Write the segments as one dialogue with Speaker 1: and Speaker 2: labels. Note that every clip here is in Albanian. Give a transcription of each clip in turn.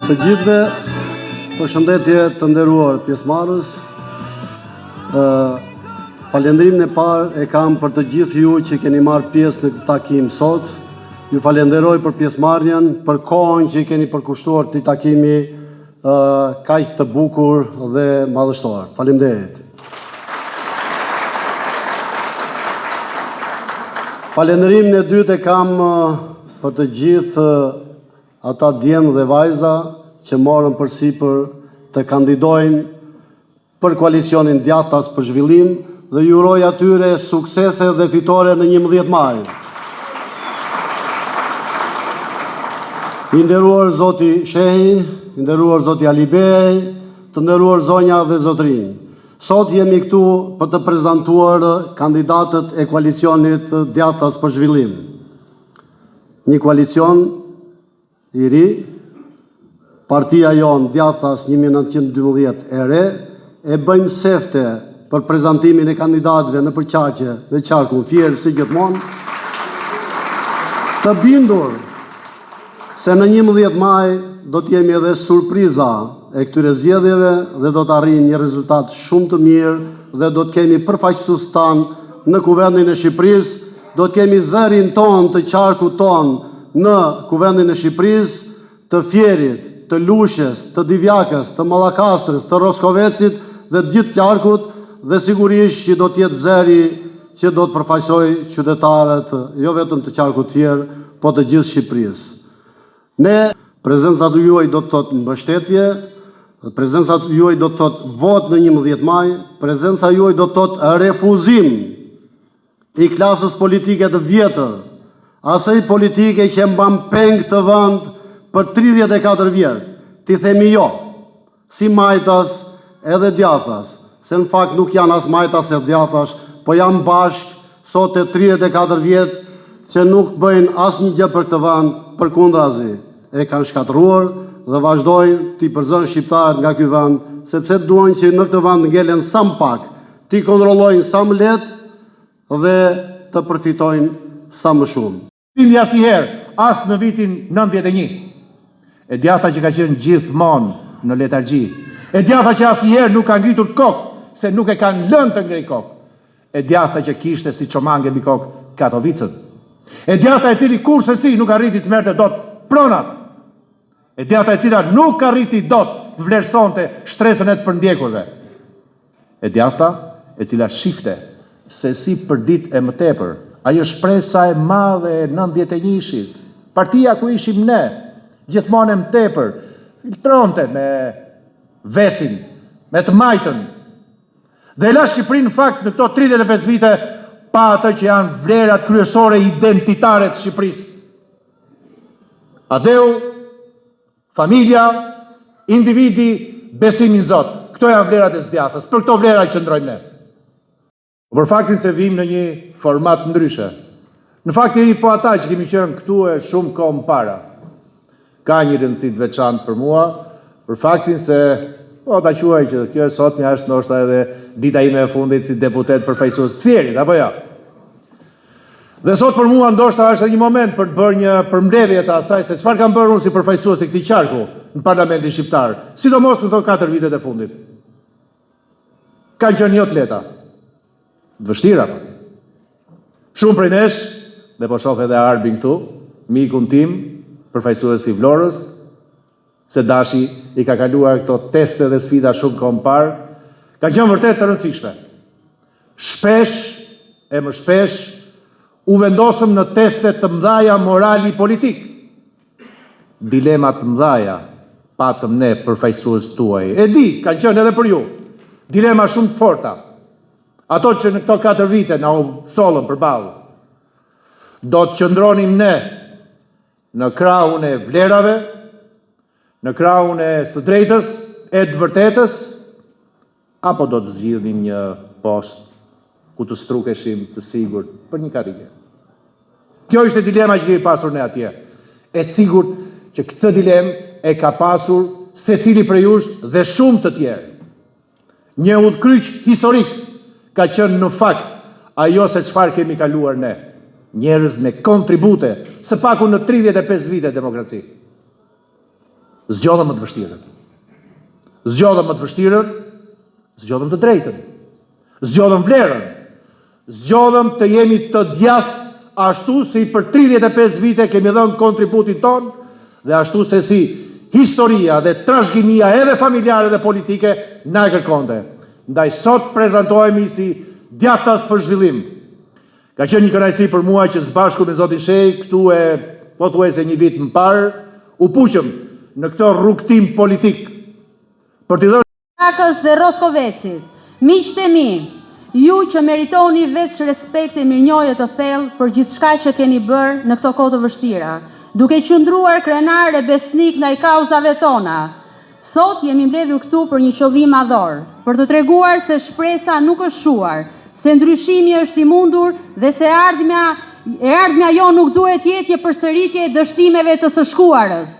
Speaker 1: Të gjithëve, përshëndetje të nderuar pjesëmarrës. Falënderimin e parë e kam për të gjithë ju që keni marrë pjesë në këtë takim sot. Ju falenderoj për pjesëmarrjen, për kohën që i keni përkushtuar këtij takimi kaq të bukur dhe madhështor. Faleminderit. Falënderimin e dytë e kam për të gjithë ata djemë dhe vajza që morën përsipër të kandidojnë për koalicionin Djathtas për Zhvillim dhe ju uroj atyre suksese dhe fitore në 11 maj. I nderuar Zoti Shehi, i nderuar Zoti Alibej, të nderuar zonja dhe zotrinj. Sot jemi këtu për të prezantuar kandidatët e koalicionit Djathtas për Zhvillim. Një koalicion i ri, partia jonë Djathtas 1912 e re, e bëjmë sefte për prezantimin e kandidatëve në përqaqe dhe qarkun fjerë si gjithmonë, të bindur se në 11 maj do t'jemi edhe surpriza e këtyre zgjedhjeve dhe do të arrijmë një rezultat shumë të mirë dhe do të kemi përfaqësues tanë në Kuvendin e Shqipërisë, do të kemi zërin ton të qarkut ton në Kuvendin e Shqipërisë, të Fierit, të Lushës, të Divjakës, të Mallakastrës, të Roskovecit dhe të gjithë qarkut, dhe sigurisht që do t'jetë zëri që do të përfaqësoj qytetarët jo vetëm të qarkut Fier, po të gjithë Shqipërisë. Ne, prezencat juaj do të thotë mbështetje, prezencat juaj do të thotë vot në 11 maj, prezenca juaj do të thotë refuzim i klasës politike të vjetër, asaj politike që mban peng të vend për 34 vjet. Ti themi jo, si Majtas edhe Djathtas, se në fakt nuk janë as Majtas e Djathtas, po janë bashkë sot e 34 vjet që nuk bëjnë asnjë gjë për këtë vend, përkundrazi e kanë shkatëruar dhe vazhdojnë t'i përzënë shqiptarët nga ky vend, sepse duan që në këtë vend ngelen sa më pak, t'i kontrollojnë sa më lehtë dhe të përfitojnë sa më shumë.
Speaker 2: Bindi asnjëherë, as në vitin 91. E Djathtas që ka qenë gjithmonë në letargji. E Djathtas që asnjëherë nuk ka ngritur kokë, se nuk e kanë lënë të ngrej kokë. E Djathtas që kishte si çomange mbi kokë Katovicën. E Djathtas e cili kurse si nuk arriti të merrte dot pronat. E Djathtas e cila nuk arriti dot të vlerësonte shtresën e të përndjekurve. E Djathtas e cila shifte se si për ditë e më tepër, ajo shpresa e madhe e 91-shit, partia ku ishim ne, gjithmonë e më tepër, filtronte me vesin, me të majtën, dhe la Shqipërinë në fakt në këto 35 vite pa atë që janë vlerat kryesore identitare të Shqipërisë. Adeu, familja, individi, besimi në Zot. Këto janë vlerat e Djathtas, për këto vlera qëndrojmë ne. Për faktin se vim në një format ndryshe. Në fakt jemi po ata që kemi qenë këtu e shumë kohë më para. Ka një rëndësi të veçantë për mua, për faktin se po ta quaj që kjo sot një është ndoshta edhe dita ime e fundit si deputet përfaqësues të Fierit, apo jo? Dhe sot për mua ndoshta është një moment për të bërë një përmbledhje të asaj se çfarë kam bërë unë si përfaqësues të këtij qarku në Parlamentin Shqiptar, sidomos në këto 4 vitet e fundit. Kanë qenë jo të lehta. Të vështira. Shumë prej nesh, dhe po shoh edhe Arbin këtu, mikun tim, përfaqësues i Vlorës, se Dashi i ka kaluar këto teste dhe sfida shumë kohë më parë, ka qenë vërtet të rëndësishme. Shpesh e më shpesh u vendosëm në teste të mëdhaja morali politik. Dilema të mëdhaja patëm ne përfaqësues tuaj. E di, kanë qenë edhe për ju. Dilema shumë të forta. Ato që në këto 4 vite na u sollën përballë. Do të qëndronim ne në krahun e vlerave, në krahun e së drejtës, e të vërtetës, apo do të zgjidhnim një post ku të strukeshim të sigurt për një karrierë. Kjo ishte dilema që kemi pasur ne atje. E sigurt që këtë dilemë e ka pasur secili prej jush dhe shumë të tjerë. Një udhkryq historik ka qenë në fakt ajo se çfarë kemi kaluar ne. Njerëz me kontribute, së paku në 35 vite demokraci. Zgjodhëm më të vështirën. Zgjodhëm më të vështirën, zgjodhëm të drejtën. Zgjodhëm vlerën. Zgjodhëm të jemi të djathtë ashtu si për 35 vite kemi dhënë kontributin ton dhe ashtu se si historia dhe trashëgimia edhe familjare dhe politike na e kërkonte. Ndaj sot prezantohemi si djathtas për zhvillim. Ka qenë një kënaqësi për mua që së bashku me zotin Shej, këtu e pothuajse një vit më parë, u puqëm në këtë rrugtim politik për t'i dhënë
Speaker 3: Akës dhe Roskovecit, miqtë e mi, ju që meritoni veç respekt e mirënjohje të thellë për gjithçka që keni bërë në këto kohë të vështira, duke qëndruar krenar e besnik ndaj kauzave tona. Sot jemi mbledhur këtu për një qëllim madhor, për të treguar se shpresa nuk është shuar, se ndryshimi është i mundur dhe se ardhmja jo nuk duhet jetë një përsëritje e dështimeve të së shkuarës.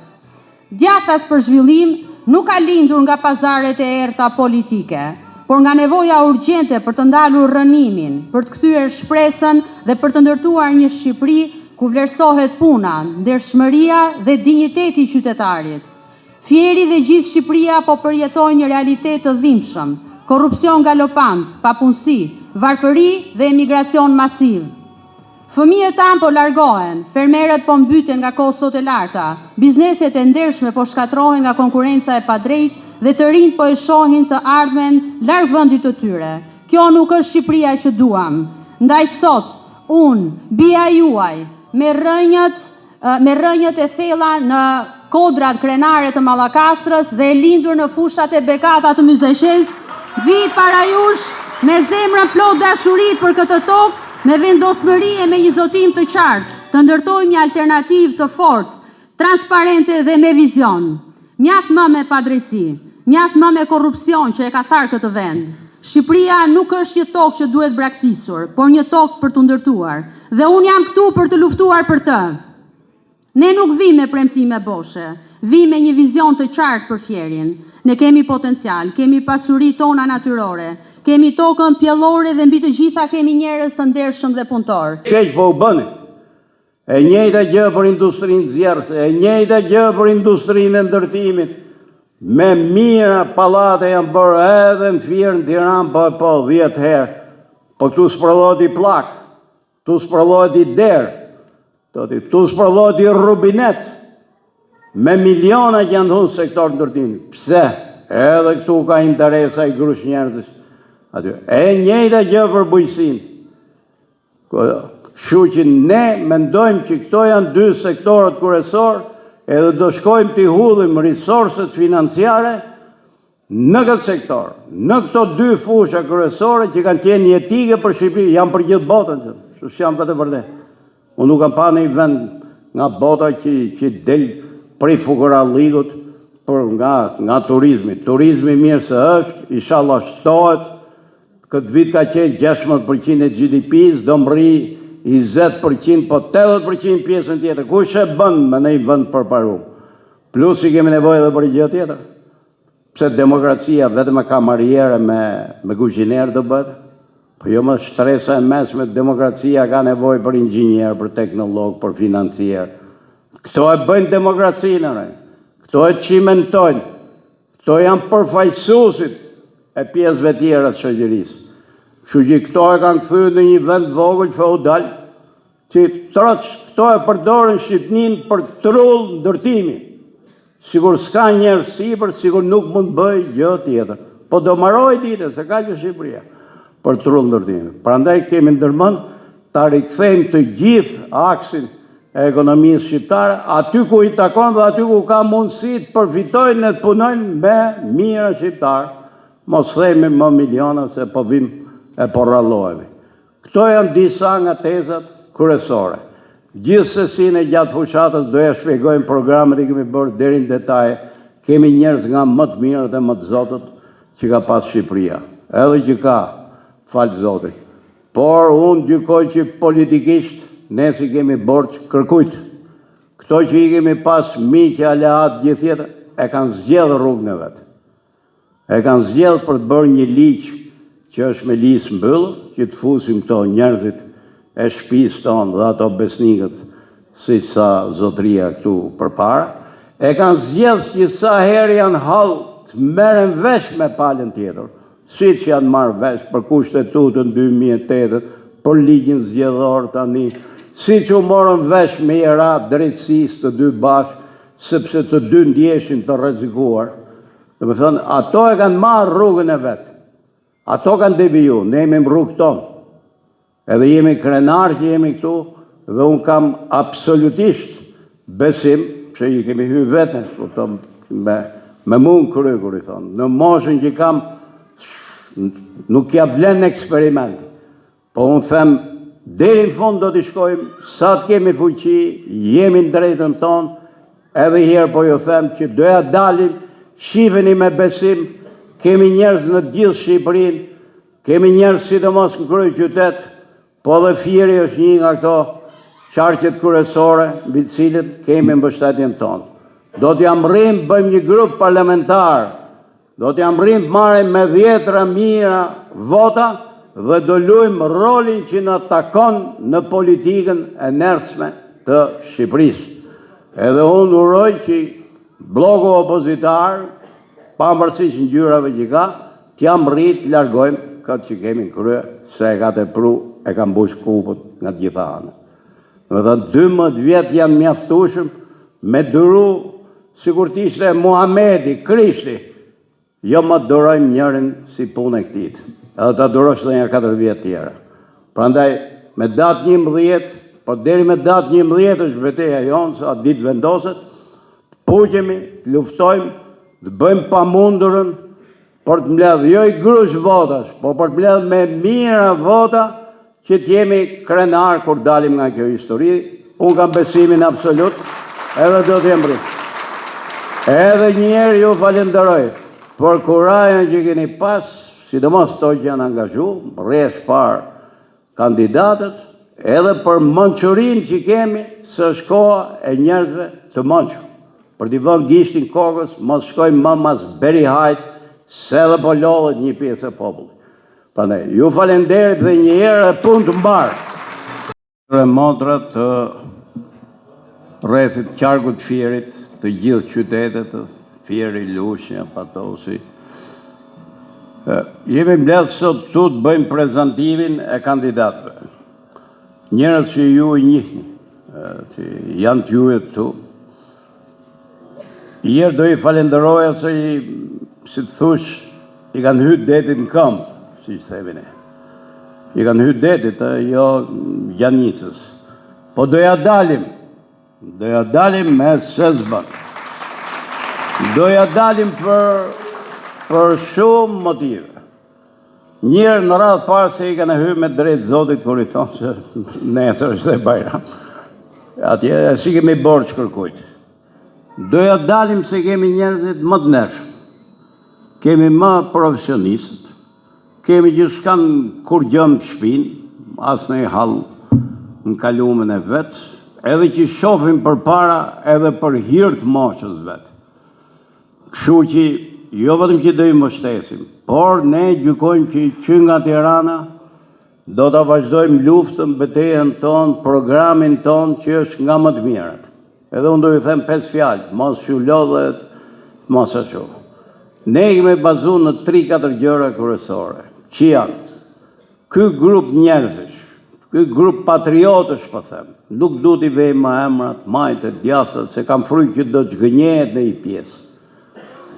Speaker 3: Djathtas për zhvillim nuk ka lindur nga pazaret e errta politike, por nga nevoja urgjente për të ndalur rënimin, për të kthyer shpresën dhe për të ndërtuar një Shqipëri ku vlerësohet puna, ndershmëria dhe dinjiteti i qytetarit. Fieri dhe gjithë Shqipëria po përjetojnë një realitet të dhimbshëm, korrupsion galopant, papunësi, varfëri dhe emigracion masiv. Fëmijët tanë po largohen, fermerët po mbyten nga kostot e larta, bizneset e ndershme po shkatrohen nga konkurenca e padrejtë dhe të rinjt po e shohin të ardhmen larg vendit të tyre. Kjo nuk është Shqipëria që duam. Ndaj sot, unë, bia juaj, me rrënjët e thella në kodrat krenare të Mallakastrës dhe e lindur në fushat e bekata të Myzeqes, vi para jush me zemrën plot dashuri për këtë tokë, me vendosmëri e me një zotim të qartë, të ndërtojmë një alternativë të fortë, transparente dhe me vizion. Mjaft më me padrejtësi, mjaft më me korrupsion që e ka tharë këtë vend. Shqipëria nuk është një tokë që duhet braktisur, por një tokë për të ndërtuar. Dhe unë jam këtu për të luftuar për të. Ne nuk vi me premtime boshe, vi me një vizion të qartë për Fierin. Ne kemi potencial, kemi pasuri tona natyrore, kemi tokën pjellore dhe mbi të gjitha kemi njerëz të ndershëm dhe punëtor.
Speaker 4: Keq po u bëni. E njëjta gjë për industrinë zjerëse, e njëjta gjë për industrinë e ndërtimit. Me mira pallate janë bërë edhe në Fier në Tiranë po 10 herë. Po këtu s'prodhohet i plak, këtu s'prodhohet i derë, këtu s'prodhohet i rubinet. Me miliona që janë dhunë sektor ndërtimit. Pse? Edhe këtu ka interesa i grush njerëzis. E njëjta gjë për bujqësinë. Kështu që ne mendojmë që këto janë dy sektorët kryesor, edhe do shkojmë t'i hudhim resurset financiare në këtë sektor, në këto dy fusha kryesore që kanë qenë jetike për Shqipëri, janë për gjithë botën, që janë për të vërtet. Unë nuk kam pa në i vend nga bota që del prej fukarallikut nga turizmi. Turizmi mirë se është, inshallah shtohet. Këtë vit ka qenë 16% e GDP-s, do mri 20%, po 80% pjesën tjetër. Kush e bën me në i vend përparu? Plus i kemi nevojë edhe për gjë tjetër. Pse demokracia vetëm e kamariere me kuzhiner do bëhet? Po jo më shtresa e mesme, demokracia ka nevojë për inxhinier, për teknolog, për financier. Këto e bëjnë demokracinë, këto e cimentojnë, këto janë përfaqësuesit e pjesëve tjera të shoqërisë. Kështu që këto e kanë kthyer në një vend vogël feudal, që këto e përdorin Shqipërinë për trull ndërtimi. Sigur s'ka njerëz sipër, sigur nuk mund bëj gjë tjetër. Po do mbaroj ditë se ka që Shqipëria për trull ndërtimi. Prandaj kemi ndërmend ta rikthejmë të gjithë aksin e ekonomisë shqiptare aty ku i takon dhe aty ku ka mundësi të përfitojnë dhe të punojnë me mira shqiptarë. Mos themi më miliona se po vim e po rrallohemi. Këto janë disa nga tezat kryesore. Gjithsesi në gjatë fushatës do ja shpjegojmë programet i kemi bërë deri në detaj. Kemi njerëz nga më të mirët e më të zotët që ka pas Shqipëria. Edhe që ka, falë zotit. Por unë gjykoj që politikisht ne si kemi borç kërkujt. Këto që i kemi pas miqë, aleat, gjithë tjetër, e kanë zgjedhë rrugën e vetë. E kanë zgjedhë për të bërë një ligj që është me lisë mbyllur, që të fusim këto njerëzit e shtëpisë tonë dhe ato besnikët si sa zotria këtu përpara, e kanë zgjedhë që sa herë janë hallë të merren vesh me palën tjetër, si që janë marrë vesh për kushtetutën 2008, për ligjin zgjedhor tani, si që u morën vesh me era drejtësisë të dy bashkë, sepse të dy ndjeshin të rrezikuar. Dhe me thënë, ato e kanë marrë rrugën e vetë. Ato kanë deviju, ne jemi në rrugë tonë. Edhe jemi krenarë që jemi këtu, dhe unë kam absolutisht besim, që i kemi hy vetën, me mund krykur, i thonë. Në moshën që kam, nuk ja vlen eksperiment. Po unë them, deri në fund do t'i shkojmë, sa të kemi fuqi, jemi në drejtën tonë, edhe herë po ju them që doja dalim, shifeni me besim, kemi njerëz në gjithë Shqipërinë, kemi njerëz sidomos në kryeqytet, po dhe Fieri është një nga këto qarqet kryesore, mbi të cilët kemi mbështetjen tonë. Do t'ja mbërrim, bëjmë një grup parlamentar, do t'ja mbërrim marrim me 10 mijëra vota dhe do luajmë rolin që na takon në politikën e nershme të Shqipërisë. Edhe unë uroj që bloku opozitar, pavarësisht ngjyrave që ka, t'ja mbërrit të largojmë këtë që kemi në krye, se e ka tepru, e ka mbush kupët nga të gjitha anët. Dhe 12 vjet janë mjaftueshëm me duru, sikur t'ishte Muhamedi, Krishti, jo më durojmë njërin si punë e këtit, edhe ta durosh dhe nga 4 vjet tjera. Prandaj, me datë 11, po deri me datë 11 është betejë jonë, sa ditë vendoset, puqemi, të luftojmë, të bëjmë pamundurën për të mbledhë jo i grush votash, po për të mbledhë me mira vota që t'jemi krenar kur dalim nga kjo histori. Unë kam besimin absolut, edhe do t'jem rritë. Edhe njerë ju falenderoj për kurajën që keni pas, sidomos to që janë angazhu, rresh par kandidatët, edhe për mençurinë që kemi, së shkoa e njerëzve të mençur. Për t'i vënë gishtin kokës, mos shkojmë më mas berihajt, se edhe po lodhet një pjesë e popullit. Prandaj, ju falenderit dhe një herë e punë të mbarë. Motrat të rrethit qarkut Fierit, të gjithë qytetet, Fieri, Lushnja, Patosi. Jemi mbledhë sot tu të bëjmë prezantimin e kandidatëve. Njerëz që ju i njihni, që janë të juve këtu. Ieri do i falenderoja se si të thush, i kanë hytë detit në këmbë, si që themi ne. I kanë hytë detit, jo Janicës. Po doja dalim me sezbën. Doja dalim për shumë motive. Njërë në radhë parë se i kanë hytë me drejtë Zotit, kur i thonë që nesër është dhe Bajram. Atje si kemi borç kërkujt. Doja dalim se kemi njerëzit më të nërshëm. Kemi më profesionistët, kemi që s'kan kur gjëmë të shpinë, asë në i halë në kalumen e vetë, edhe që shofim për para edhe për hirtë moshës vetë. Kështu që jo vetëm që do i mbështesim, por ne gjykojmë që nga Tirana do të vazhdojmë luftën, betejën tonë, programin tonë që është nga më të mirat. Edhe unë do i them 5 fjalë, mos që lodhet, mos e shumë. Ne kemi bazu në 3-4 gjëra kryesore, që janë ky grup njerëzish, ky grup patriotësh, po them, nuk du t'i vejmë ma emrat, majtët, djathët, se kam frujë që do të gënjehet në i pjesë.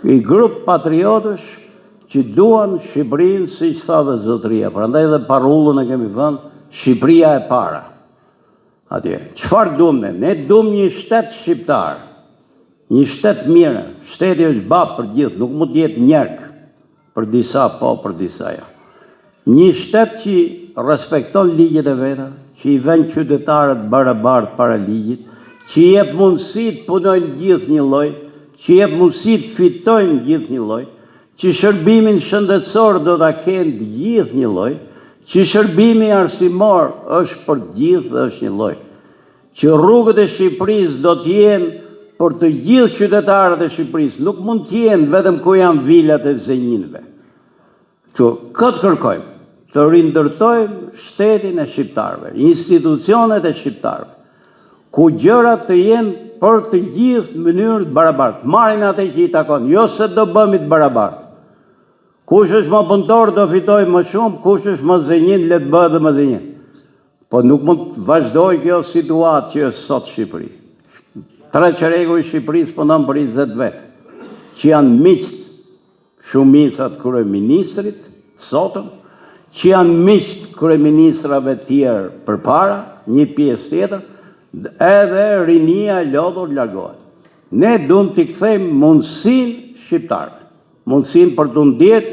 Speaker 4: Ky grup patriotësh që duan Shqipërinë, si që tha dhe zotëria, prandaj dhe parullën e kemi vënë, Shqipëria e para. Atje, çfarë duam ne? Ne duam një shtet shqiptar. Një shtet mirë, shteti është bab për gjithë, nuk mund të jetë njerk, për disa po, për disa ja. Një shtet që respekton ligjet e veta, që i vën qytetarët barabartë para ligjit, që i jep mundësi të punojnë gjithë një lloj, që i jep mundësi të fitojnë gjithë një lloj, që shërbimin shëndetësor do ta kenë të gjithë një lloj, që shërbimi arsimor është për të gjithë dhe është një lloj, që rrugët e Shqipërisë do të jenë për të gjithë qytetarët e Shqipërisë, nuk mund të jenë vetëm ku janë vilat e zënjinëve. Këtë kërkojmë, të rindërtojmë shtetin e shqiptarëve, institucionet e shqiptarëve, ku gjërat të jenë për të gjithë në mënyrë të barabartë. Marrin atë që i takon, jo se do bëmi të barabartë. Kush është më punëtor do fitoj më shumë, kush është më zënjin le të bëhet dhe më zënjin. Po nuk mund të vazhdoj kjo situatë që është sot Shqipëri. 3 qeregu i Shqipërisë punon për 20 vetë, që janë miqt shumicat kryeministrit sotëm, që janë miqt kryeministrave tjerë përpara, një pjesë tjetër, edhe rinia lodhur largohet. Ne duam t'i kthejmë mundësinë shqiptare, mundësinë për të ndjetë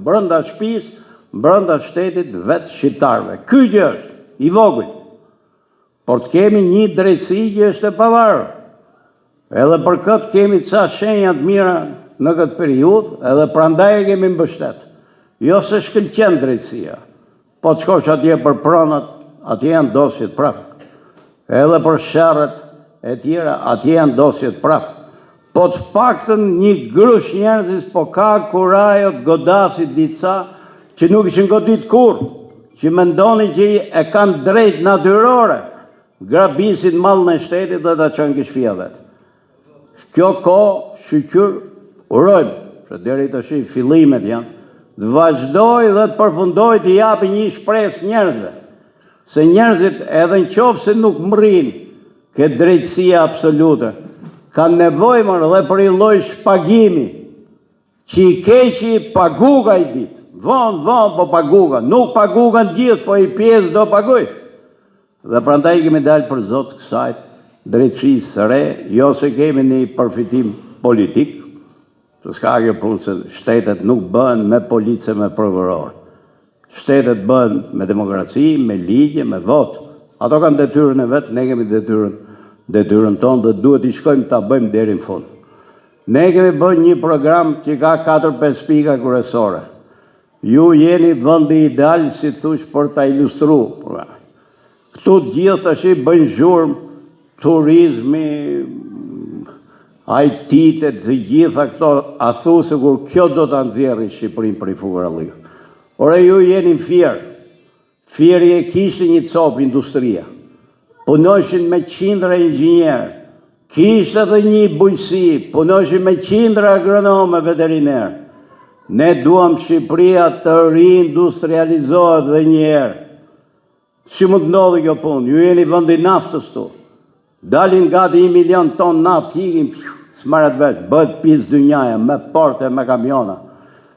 Speaker 4: brenda shtëpisë, brenda shtetit vetë shqiptarëve. Ky gjë është i vogël, por të kemi një drejtësi që është e pavarur. Edhe për këtë kemi ca shenja të mira në këtë periudhë, edhe prandaj e kemi mbështet. Jo se shkëlqen drejtësia, po të shkosh atje për pronat, atje janë dosjet prapë. Edhe për sherrët e tjera, atje janë dosjet prapë. Po të paktën një grush njerëzis po ka kurajo të godasit dica që nuk ishin godit kur, që mendoni që e kanë drejt natyrore, grabisin mallën e shtetit dhe ta çojnë ke shtëpia vet. Kjo kohë shqyr urojmë, se deri tash fillimet janë, të vazhdoj dhe të përfundoj të japi një shpresë njerëzve, se njerëzit edhe në qoftë se nuk mrin ke drejtësia absolute, kanë nevojë dhe për i lloj shpagimi, që i keqi paguga i ditë. Vonë, po paguga. Nuk paguga në gjithë, po i pjesë do paguj. Dhe prandaj kemi dalë për zotë kësajt drejtësisë së re, jo se kemi një përfitim politik, se s'ka kjo punë se shtetet nuk bëhen me policë me prokuror. Shtetet bëhen me demokraci, me ligje, me votë. Ato kanë detyrën e vetë, ne kemi detyrën tonë dhe duhet i shkojmë ta bëjmë deri në fund. Ne kemi bërë një program që ka 4-5 pika kryesore. Ju jeni vendi ideal, si thush, për ta ilustruar. Këtu gjithë tash bëjnë zhurmë, turizmi, IT-tet, të gjitha këto, a thu se kur kjo do të nxjerrë Shqipërinë për i fugëralliu. Ore ju jeni fjerë. Fjeri e kishte një copë industria. Punoshin me qindra inxhinierë. Kishte edhe një bujqësi, punoshin me qindra agronomë veterinerë. Ne duam Shqipëria të reindustrializohet dhe njerë. Si mund të ndodhë kjo punë? Ju jeni vendi naftës tu. Dalin gati 1 milion ton naftë, hikim, s'marret veç, bëhet pizë dynjaja, me porte, me kamiona.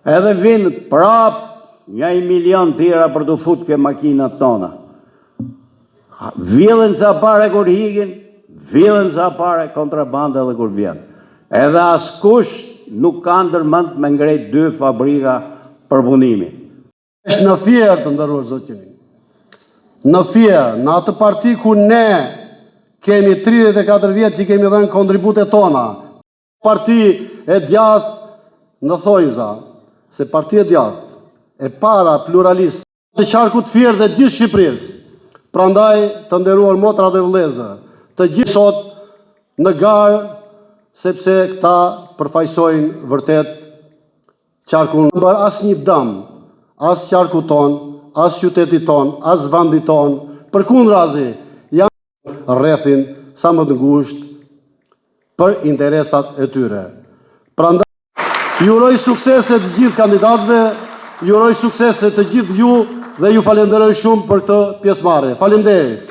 Speaker 4: Edhe vinë prapë një 1 milion tjera për të futë ke makinat tona. Vjellën sa pare kur hikin, vjellën sa pare kontrabanda dhe kur vjen. Edhe askush nuk ka ndërmend me ngrejt 2 fabrika për punimi.
Speaker 1: Është në fjerë të ndërruar zotin. Në fjerë, në atë parti ku ne kemi 34 vjetë që kemi dhenë kontributet tona. Parti e djathë në thojza, se parti e djathë, e para pluralist, të qarku të fjerë dhe gjithë Shqipërisë. Prandaj të nderuar motra dhe vëllezër, të gjithë sot në garë, sepse këta përfaqësojnë vërtet qarkun. Bërë as një dëm, as qarku ton, as qyteti ton, as vendi ton, përkundrazi janë rrethin sa më të ngushtë për interesat e tyre. Prandaj ju uroj suksese të gjithë kandidatëve, ju uroj suksese të gjithë ju dhe ju falenderoj shumë për këtë pjesëmarrje. Faleminderit.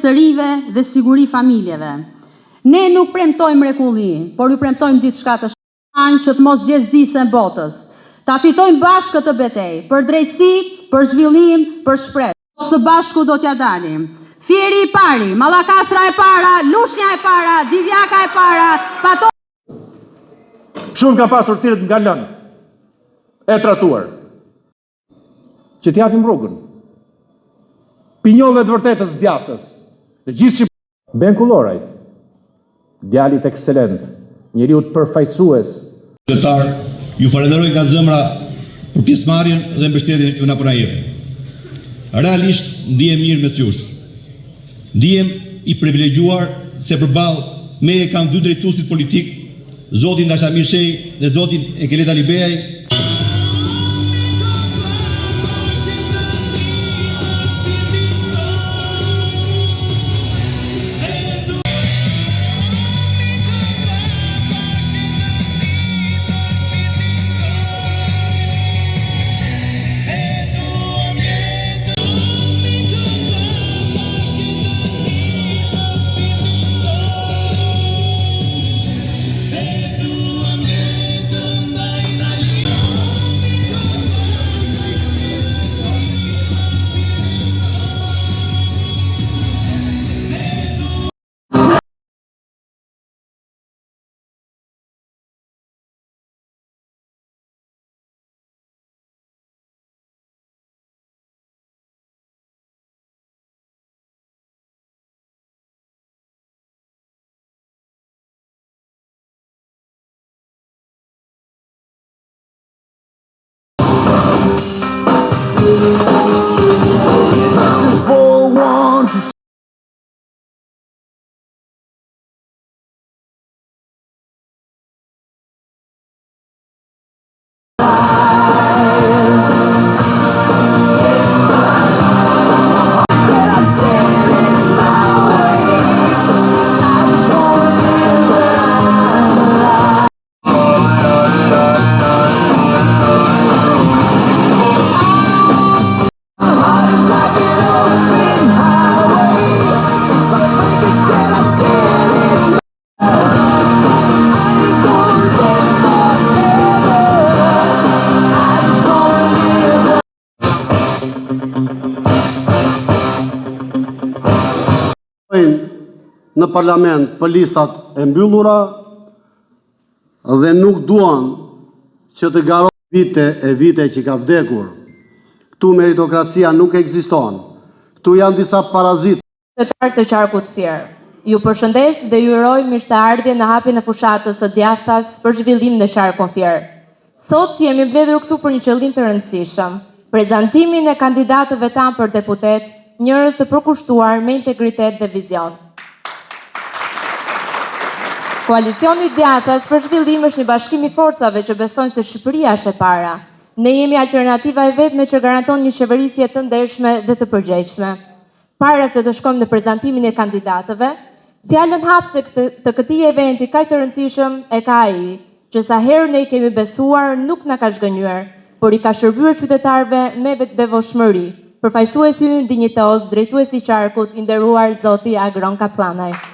Speaker 3: Të rive dhe siguri familjeve. Ne nuk premtojmë mrekulli, por ju premtojmë diçka të shanjë që të mos zgjezdisen botës. Ta fitojmë bashkë këtë betejë, për drejtësi, për zhvillim, për shpresë. Së bashku do t'ja dalim. Fieri i pari, Mallakastra e para, Lushnja e para, Divjaka e para, Pato.
Speaker 2: Shumë ka pasur tirët nga lënë, e tratuar, që t'japim rrugën. Pinjollët vërtetës djatës, dhe gjithë Shqipërisë. Benku Llorajt, djalit ekselent, njeriu të përfaqësues.
Speaker 5: Qytetar, ju falenderoj nga zemra për pjesëmarrjen dhe mbështetjen që na po na jepni. Realisht ndihem mirë mes jush. Ndihem i privilegjuar se përballë meje kam 2 drejtuesit politik zotin Dashamir Shej dhe zotin Ekelet Alibeaj.
Speaker 1: Në parlament për listat e mbyllura dhe nuk duan që të garojnë vite e vite që ka vdekur. Këtu meritokracia nuk ekziston. Këtu janë disa parazitë.
Speaker 6: Qytetar të Qarkut Fier. Ju përshëndes dhe ju uroj mirëseardhje në hapjen e fushatës së djathtas për zhvillim në Qarkun Fier. Sot jemi mbledhur këtu për një qëllim të rëndësishëm, prezantimin e kandidatëve tanë për deputet, njerëz të përkushtuar me integritet dhe vizion. Koalicioni i Djathtas për zhvillim është një bashkim i forcave që besojnë se Shqipëria është e para. Ne jemi alternativa e vetme që garanton një qeverisje të ndershme dhe të përgjegjshme. Para se të shkojmë në prezantimin e kandidatëve, fjalën hapse të këtij eventi kaq të rëndësishëm e ka ai, që sa herë ne i kemi besuar nuk na ka zhgënjur, por i ka shërbyer qytetarëve me devotshmëri. Përfaqësuesi ynë dinjitos, drejtuesi i Qarkut, i nderuar zoti Agron Kaplanaj.